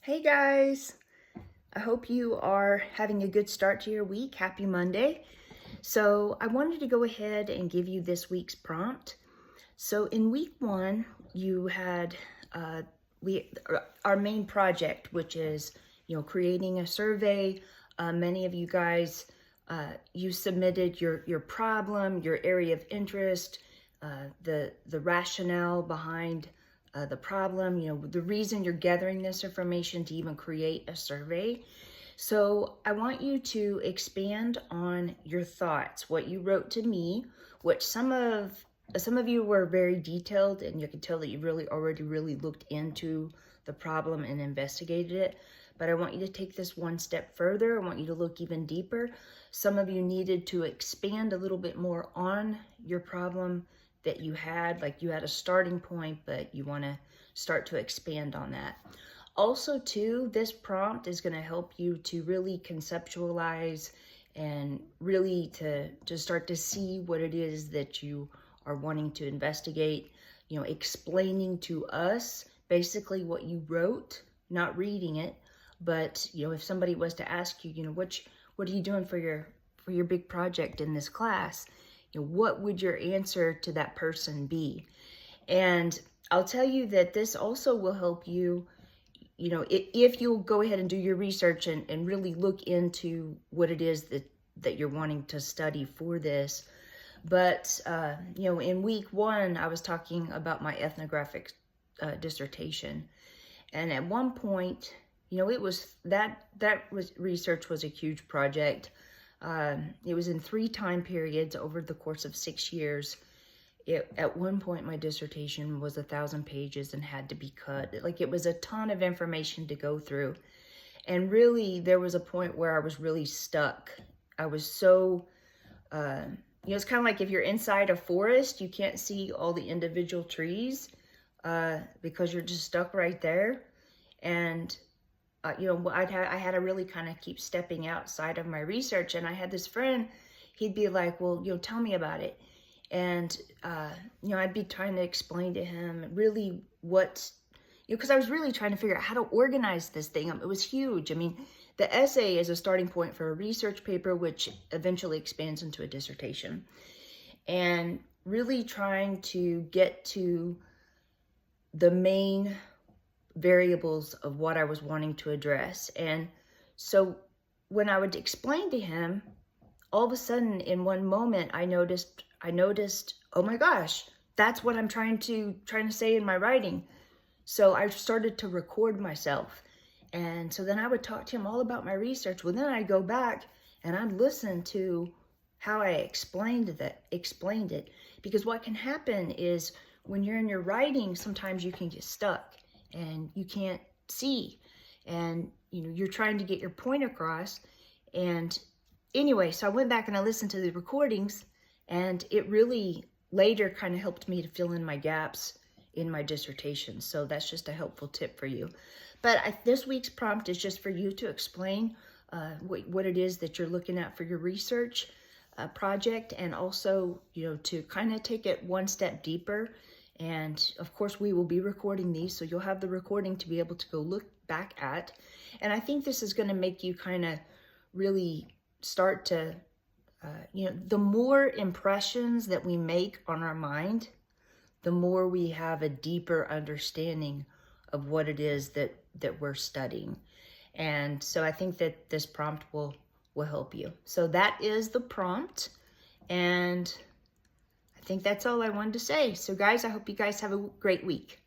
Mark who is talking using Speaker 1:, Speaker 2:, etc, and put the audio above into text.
Speaker 1: Hey guys, I hope you are having a good start to your week. Happy Monday. So I wanted to go ahead and give you this week's prompt. So in week one, you had our main project, which is creating a survey. Many of you guys you submitted your problem, your area of interest, the rationale behind the problem, the reason you're gathering this information to even create a survey. So I want you to expand on your thoughts, what you wrote to me, which some of you were very detailed, and you can tell that you already looked into the problem and investigated it. But I want you to take this one step further. I want you to look even deeper. Some of you needed to expand a little bit more on your problem that you had, like you had a starting point, but you want to start to expand on that. Also, too, this prompt is going to help you to really conceptualize and really to start to see what it is that you are wanting to investigate, explaining to us basically what you wrote, not reading it, but, if somebody was to ask you, what are you doing for your big project in this class? What would your answer to that person be? And I'll tell you that this also will help you, if you'll go ahead and do your research and really look into what it is that you're wanting to study for this. But, in week one, I was talking about my ethnographic dissertation. And at one point, it was research was a huge project. It was in 3 time periods over the course of 6 years. At one point, my dissertation was 1,000 pages and had to be cut. Like, it was a ton of information to go through. And really, there was a point where I was really stuck. I was so, it's kind of like if you're inside a forest, you can't see all the individual trees because you're just stuck right there. And I had to really kind of keep stepping outside of my research. And I had this friend, he'd be like, well, tell me about it. And, I'd be trying to explain to him really because I was really trying to figure out how to organize this thing. It was huge. I mean, the essay is a starting point for a research paper, which eventually expands into a dissertation. And really trying to get to the main variables of what I was wanting to address. And so when I would explain to him, all of a sudden in one moment, I noticed, oh my gosh, that's what I'm trying to say in my writing. So I started to record myself. And so then I would talk to him all about my research. Well, then I'd go back and I'd listen to how I explained it. Because what can happen is when you're in your writing, sometimes you can get stuck and you can't see. And, you're trying to get your point across. And anyway, so I went back and I listened to the recordings, and it really later kind of helped me to fill in my gaps in my dissertation. So that's just a helpful tip for you. But this week's prompt is just for you to explain what it is that you're looking at for your research project, and also, to kind of take it one step deeper. And of course, we will be recording these, so you'll have the recording to be able to go look back at. And I think this is going to make you kind of really start to, the more impressions that we make on our mind, the more we have a deeper understanding of what it is that we're studying. And so I think that this prompt will help you. So that is the prompt. And I think that's all I wanted to say. So guys, I hope you guys have a great week.